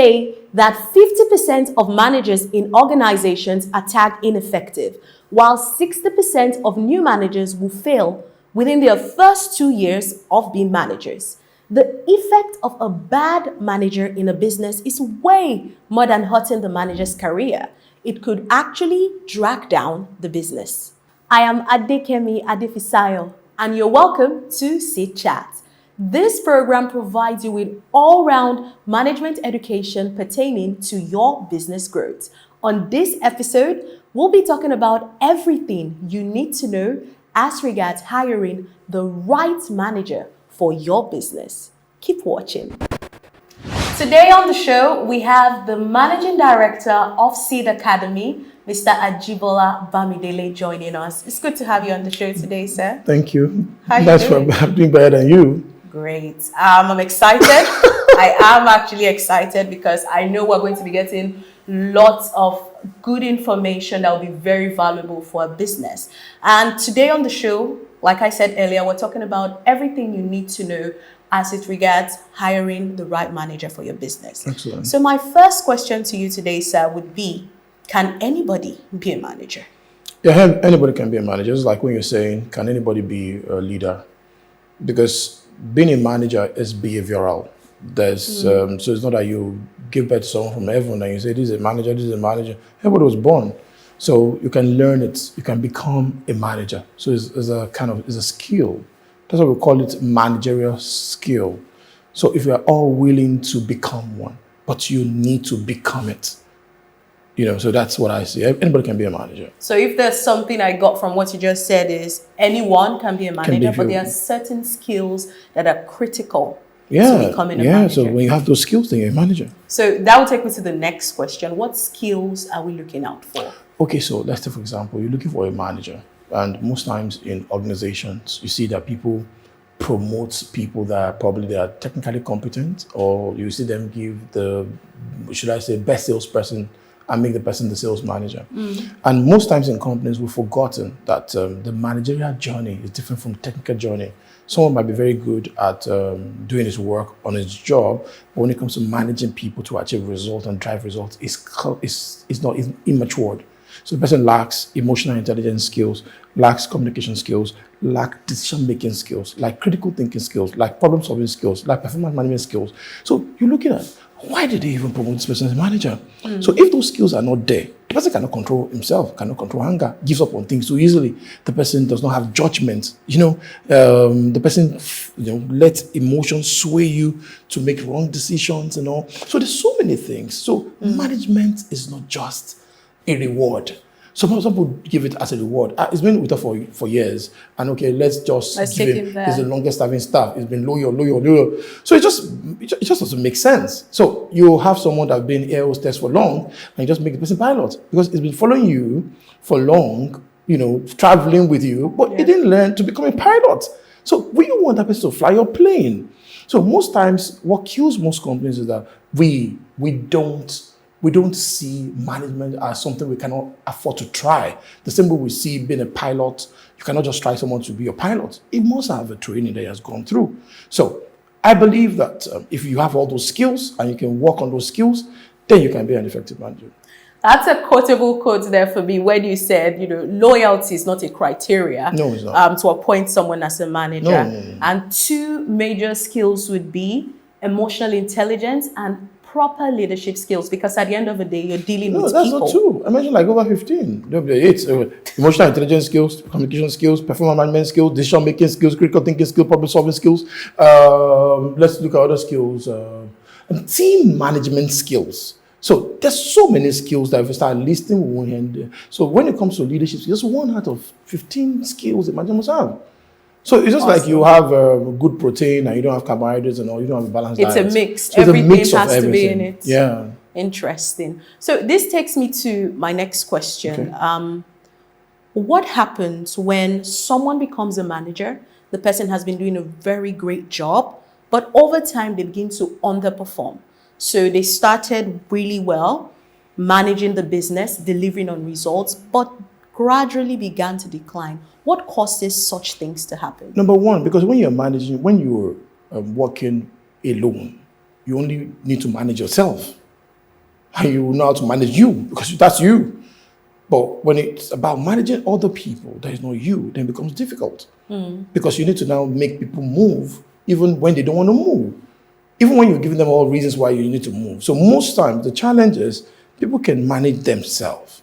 say that 50% of managers in organizations are tagged ineffective, while 60% of new managers will fail within their first 2 years of being managers. The effect of a bad manager in a business is way more than hurting the manager's career. It could actually drag down the business. I am Adekemi Adefisayo, and you're welcome to Sit Chat. This program provides you with all-round management education pertaining to your business growth. On this episode, we'll be talking about everything you need to know as regards hiring the right manager for your business. Keep watching. Today on the show, we have the Managing Director of Seed Academy, Mr. Ajibola Bamidele, joining us. It's good to have you on the show today, sir. Thank you. How are you doing? I'm doing better than you. Great. I'm excited. I am actually excited because I know we're going to be getting lots of good information that will be very valuable for a business. And today on the show, like I said earlier, we're talking about everything you need to know as it regards hiring the right manager for your business. Excellent. So my first question to you today, sir, would be, can anybody be a manager? Yeah, anybody can be a manager. It's like when you're saying, can anybody be a leader? Because being a manager is behavioral. So it's not that you give birth to someone from heaven and you say, this is a manager, this is a manager. Everybody was born. So you can learn it. You can become a manager. So it's a skill. That's what we call it, managerial skill. So if we are all willing to become one, but you need to become it. So that's what I see. Anybody can be a manager. So if there's something I got from what you just said is anyone can be a manager, but there are certain skills that are critical to becoming a manager. So when you have those skills, then you're a manager. So that will take me to the next question. What skills are we looking out for? Okay, so let's take, for example, you're looking for a manager. And most times in organizations, you see that people promote people that they are technically competent, or you see them give best salesperson and make the person the sales manager. And most times in companies, we've forgotten that the managerial journey is different from technical journey. Someone might be very good at doing his work on his job, but when it comes to managing people to achieve results and drive results, it's immature. So the person lacks emotional intelligence skills, lacks communication skills, lacks decision-making skills, like critical thinking skills, like problem-solving skills, like performance management skills. So you're looking at, why did they even promote this person as a manager? So if those skills are not there, the person cannot control himself, cannot control anger, gives up on things too easily. The person does not have judgment. The person, lets emotions sway you to make wrong decisions and all. So there's so many things. So management is not just a reward. Some people give it as a reward. It's been with us for years. And okay, let's give it. It's the longest serving staff. It's been loyal. So it just doesn't make sense. So you have someone that's been air hostess for long, and you just make the person pilot because it's been following you for long, traveling with you, but it didn't learn to become a pilot. So we want that person to fly your plane. So most times, what kills most companies is that we don't see management as something we cannot afford to try. The same way we see being a pilot, you cannot just try someone to be a pilot. It must have a training that he has gone through. So I believe that if you have all those skills and you can work on those skills, then you can be an effective manager. That's a quotable quote there for me when you said, loyalty is not a criteria to appoint someone as a manager. No. And two major skills would be emotional intelligence and proper leadership skills, because at the end of the day, you're dealing with people. No, that's not true. I mentioned like over 15. It's emotional intelligence skills, communication skills, performance management skills, decision-making skills, critical thinking skills, problem-solving skills. Let's look at other skills. Team management skills. So there's so many skills that if we start listing, we won't end. So when it comes to leadership, just 1 out of 15 skills that manager must have. So it's just like you have good protein and you don't have carbohydrates and all, you don't have a balanced diet. It's a mix. So everything has to be in it. Yeah. Interesting. So this takes me to my next question. Okay. What happens when someone becomes a manager, the person has been doing a very great job, but over time they begin to underperform? So they started really well, managing the business, delivering on results, but gradually began to decline. What causes such things to happen? Number one, because when you're managing, when you're working alone, you only need to manage yourself. and you know how to manage you, because that's you. But when it's about managing other people that is not you, then it becomes difficult. Because you need to now make people move even when they don't want to move. Even when you're giving them all reasons why you need to move. So most times the challenge is people can manage themselves.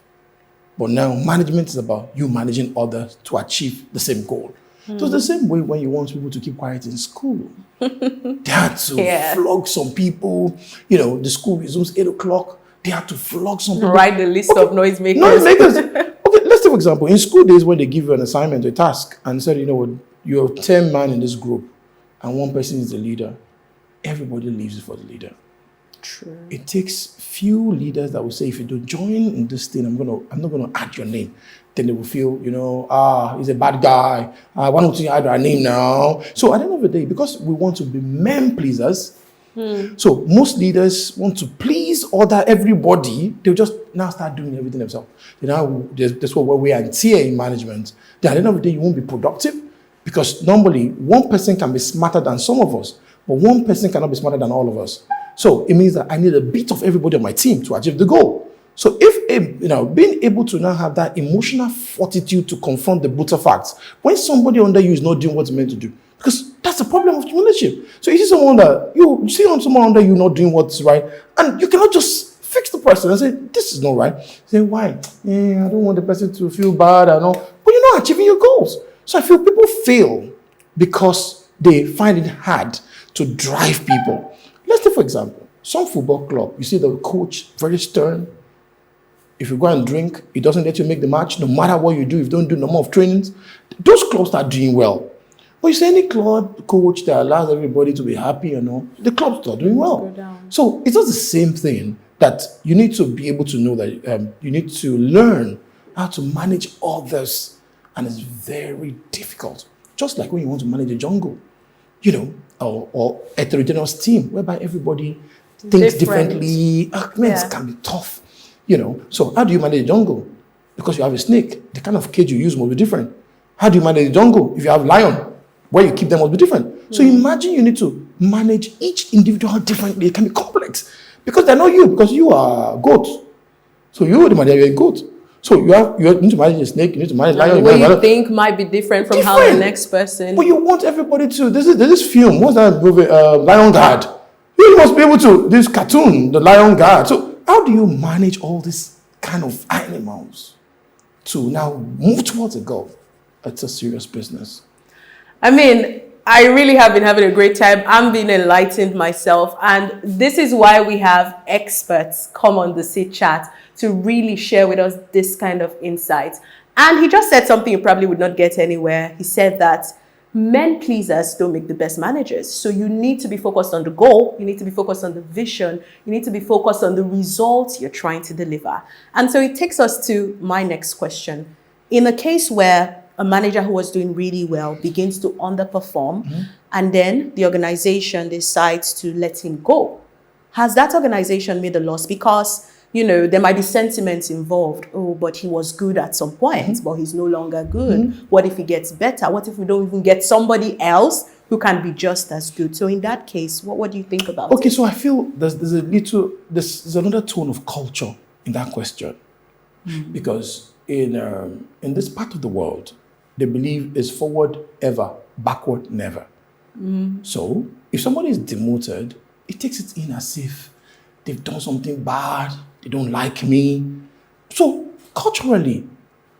But now management is about you managing others to achieve the same goal. So it's the same way when you want people to keep quiet in school. They had to flog some people. You know, the school resumes 8 o'clock. They had to flog some people. Write the list of noisemakers. Okay, let's take for example, in school days when they give you an assignment, a task, and said, you know what, you're 10 men in this group, and one person is the leader. Everybody leaves it for the leader. True. It takes few leaders that will say, if you don't join in this thing, I'm not gonna add your name. Then they will feel, he's a bad guy. Why don't you add our name now? So at the end of the day, because we want to be men pleasers, so most leaders want to please everybody. They'll just now start doing everything themselves. That's what we are here in management. Then at the end of the day, you won't be productive, because normally one person can be smarter than some of us, but one person cannot be smarter than all of us. So it means that I need a bit of everybody on my team to achieve the goal. So if, being able to now have that emotional fortitude to confront the brutal facts, when somebody under you is not doing what's meant to do, because that's the problem of leadership. So you see someone under you not doing what's right, and you cannot just fix the person and say, this is not right. Say, why? I don't want the person to feel bad and all. But you're not achieving your goals. So I feel people fail because they find it hard to drive people. Let's take, for example, some football club, you see the coach very stern. If you go and drink, he doesn't let you make the match, no matter what you do, if you don't do no more of trainings. Those clubs start doing well. But you see any club coach that allows everybody to be happy the clubs start doing well. So it's just the same thing, that you need to be able to know that you need to learn how to manage others. And it's very difficult. Just like when you want to manage a jungle, or a heterogeneous team, whereby everybody thinks differently. It can be tough. So how do you manage a jungle? Because you have a snake, the kind of cage you use must be different. How do you manage a jungle? If you have lion, where you keep them must be different. So imagine you need to manage each individual differently. It can be complex because they're not you, because you are goat. So you're a goat. So you need to manage a snake, you need to manage a lion. What you think might be different from how the next person. But you want everybody to. There's this film. What's that movie? Lion Guard. You must be able to. This cartoon, the Lion Guard. So how do you manage all these kind of animals to now move towards a goal? It's a serious business. I mean, I really have been having a great time. I'm being enlightened myself. And this is why we have experts come on the Sit Chat to really share with us this kind of insight. And he just said something you probably would not get anywhere. He said that men pleasers don't make the best managers. So you need to be focused on the goal. You need to be focused on the vision. You need to be focused on the results you're trying to deliver. And so it takes us to my next question. In a case where a manager who was doing really well begins to underperform, and then the organization decides to let him go, has that organization made a loss? Because there might be sentiments involved. Oh, but he was good at some point, but he's no longer good. What if he gets better? What if we don't even get somebody else who can be just as good? So in that case, what do you think about it? Okay, so I feel there's another tone of culture in that question. Because in this part of the world, they believe is forward ever, backward never. So if somebody is demoted, it takes it in as if they've done something bad, they don't like me. So culturally,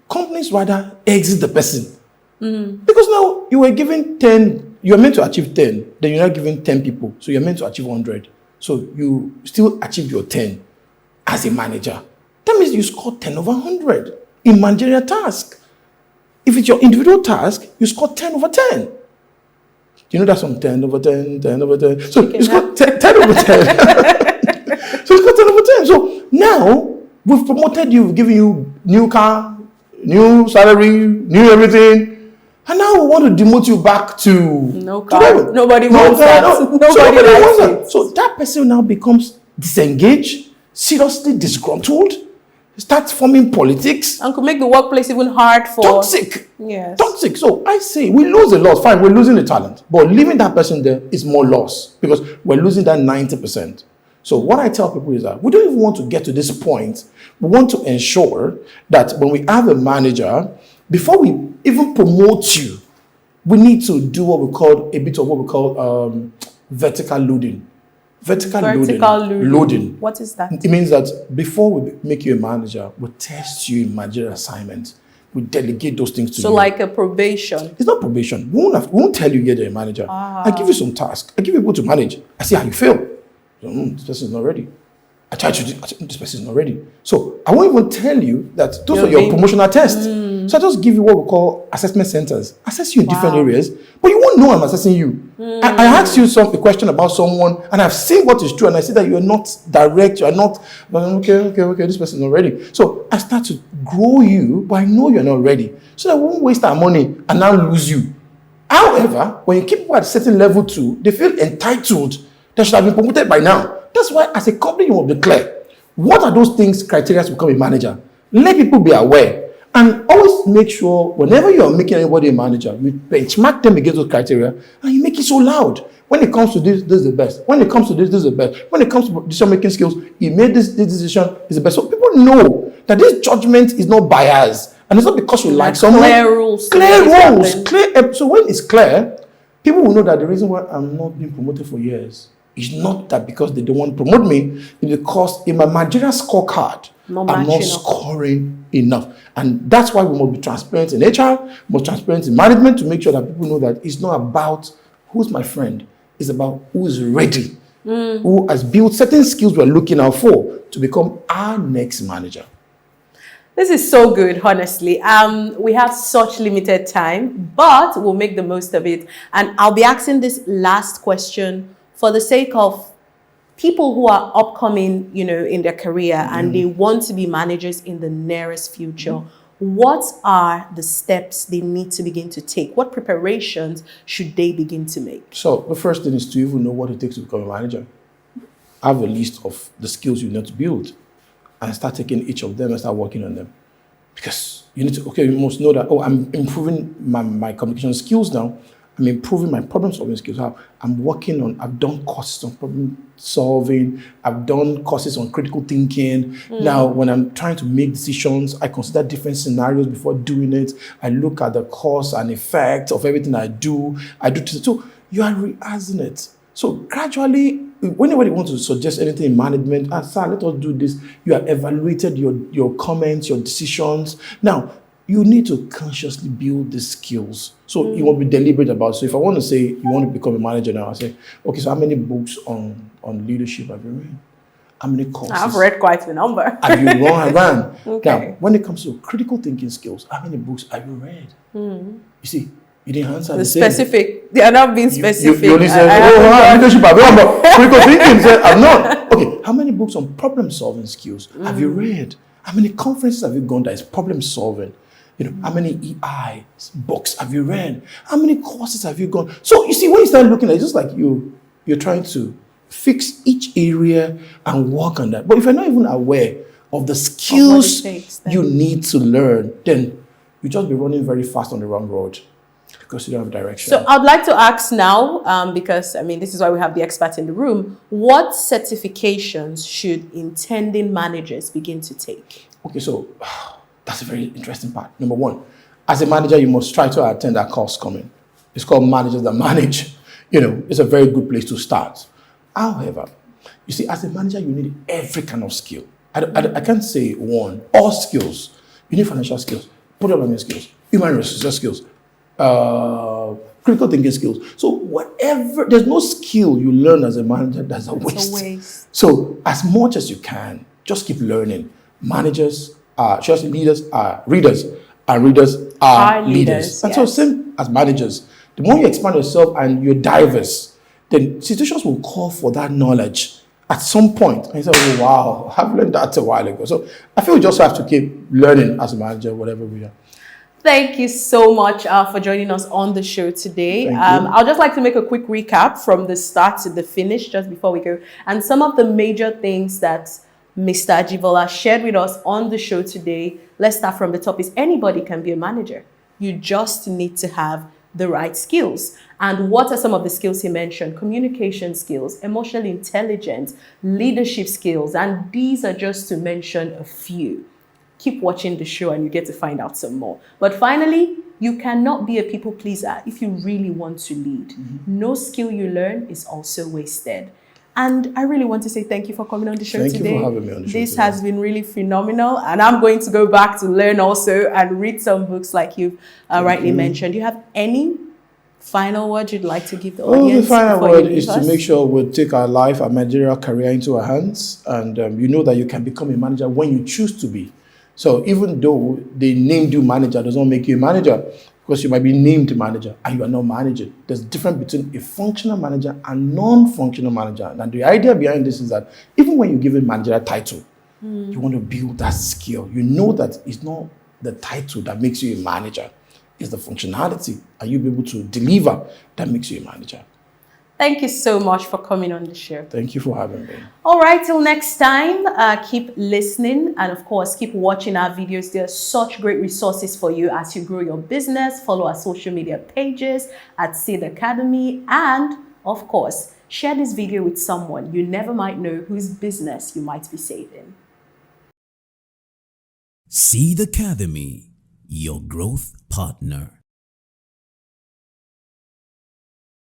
companies rather exit the person. Because now you were given 10, you are meant to achieve 10, then you're not given 10 people, so you're meant to achieve 100. So you still achieve your 10 as a manager. That means you score 10 over 100 in managerial task. If it's your individual task, you score 10 over 10. That's from 10 over 10, 10 over 10. So you score 10 over 10. So it's got 10 over 10. So now we've promoted you, we've given you new car, new salary, new everything. And now we want to demote you back to no car. Nobody wants that. Nobody likes it. So that person now becomes disengaged, seriously disgruntled, starts forming politics. And could make the workplace even hard for... Toxic. Yes. Toxic. So I say we lose a lot. Fine, we're losing the talent. But leaving that person there is more loss because we're losing that 90%. So what I tell people is that we don't even want to get to this point. We want to ensure that when we have a manager, before we even promote you, we need to do what we call a bit of what we call vertical loading. Vertical loading. What is that? It means that before we make you a manager, we test you in managerial assignments. We delegate those things to you. So like a probation. It's not probation. We won't tell you you're a manager. I give you some tasks. I give you people to manage. I see how you feel. This person is not ready. I try to do, this person is not ready. So I won't even tell you that those are your promotional tests. So I just give you what we call assessment centers. Assess you in different areas, but you won't know I'm assessing you. I ask you a question about someone, and I've seen what is true, and I see that you are not direct, you are not, okay, this person is not ready. So I start to grow you, but I know you're not ready. So that I won't waste our money and now lose you. However, when you keep people at a certain level too, they feel entitled. They should have been promoted by now. That's why as a company you must be clear. What are those things, criteria to become a manager? Let people be aware. And always make sure whenever you are making anybody a manager, you benchmark them against those criteria and you make it so loud. When it comes to this is the best. When it comes to this is the best. When it comes to decision-making skills, you made this decision is the best. So people know that this judgment is not biased. And it's not because you like someone. Clear rules. So when it's clear, people will know that the reason why I'm not being promoted for years is not that because they don't want to promote me, it's because in my managerial scorecard, I'm not scoring enough. And that's why we must be transparent in HR, we must be transparent in management to make sure that people know that it's not about who's my friend, it's about who is ready, who has built certain skills we're looking out for to become our next manager. This is so good, honestly. We have such limited time, but we'll make the most of it. And I'll be asking this last question for the sake of people who are upcoming, in their career and they want to be managers in the nearest future. What are the steps they need to begin to take? What preparations should they begin to make? So the first thing is to even know what it takes to become a manager. Have a list of the skills you need to build and start taking each of them and start working on them. Because you must know that, I'm improving my communication skills now. I'm improving my problem solving skills. I've done courses on problem solving. I've done courses on critical thinking. Now, when I'm trying to make decisions, I consider different scenarios before doing it. I look at the cause and effect of everything I do. So you are rehearsing it. So gradually, whenever you want to suggest anything in management, sir, let us do this. You have evaluated your comments, your decisions. Now, you need to consciously build the skills. So you won't be deliberate about it. So if I want to say you want to become a manager now, I say, okay, so how many books on leadership have you read? How many courses? I've read quite a number. Have you run? Okay. Now, when it comes to critical thinking skills, how many books have you read? You see, you didn't answer the specific. They are not being specific. You only said, leadership, I've read, but critical thinking said, I'm not. Okay, how many books on problem solving skills have you read? How many conferences have you gone that is problem solving? How many EI books have you read? How many courses have you gone? So you see, when you start looking at it, it's just like you're trying to fix each area and work on that. But if you're not even aware of the skills you need to learn, then you just be running very fast on the wrong road because you don't have direction. So I'd like to ask now, because this is why we have the expert in the room, what certifications should intending managers begin to take? Okay, so that's a very interesting part. Number one, as a manager, you must try to attend that course coming. It's called Managers That Manage. It's a very good place to start. However, you see, as a manager, you need every kind of skill. I can't say one. All skills. You need financial skills, problem skills, human resources skills, critical thinking skills. So whatever, there's no skill you learn as a manager that's a waste. So as much as you can, just keep learning. Managers leaders are readers, and readers are leaders. And so same as managers, the more you expand yourself and you're diverse, then situations will call for that knowledge at some point. And you say, oh, wow, I've learned that a while ago. So I feel we just have to keep learning as a manager, whatever we are. Thank you so much for joining us on the show today. I'll just like to make a quick recap from the start to the finish just before we go. And some of the major things that Mr. Ajibola shared with us on the show today. Let's start from the top. Is anybody can be a manager. You just need to have the right skills. And what are some of the skills he mentioned? Communication skills, emotional intelligence, leadership skills, and these are just to mention a few. Keep watching the show and you get to find out some more. But finally, you cannot be a people pleaser if you really want to lead. No skill you learn is also wasted. And I really want to say thank you for coming on the show today. Thank you for having me on the show This today. has been really phenomenal. And I'm going to go back to learn also and read some books like you've rightly mentioned. Do you have any final word you'd like to give the audience? The final before word you leave is to us? make sure we take our life, our managerial career into our hands. And you know that you can become a manager when you choose to be. So even though they named you manager, does not make you a manager, because you might be named manager and you are not managing. There's a difference between a functional manager and non-functional manager. And the idea behind this is that even when you give a managerial title, you want to build that skill. You know that it's not the title that makes you a manager, it's the functionality and you'll be able to deliver that makes you a manager. Thank you so much for coming on the show. Thank you for having me. All right, till next time, keep listening and of course, keep watching our videos. There are such great resources for you as you grow your business. Follow our social media pages at Seed Academy. And of course, share this video with someone you never might know whose business you might be saving. Seed Academy, your growth partner.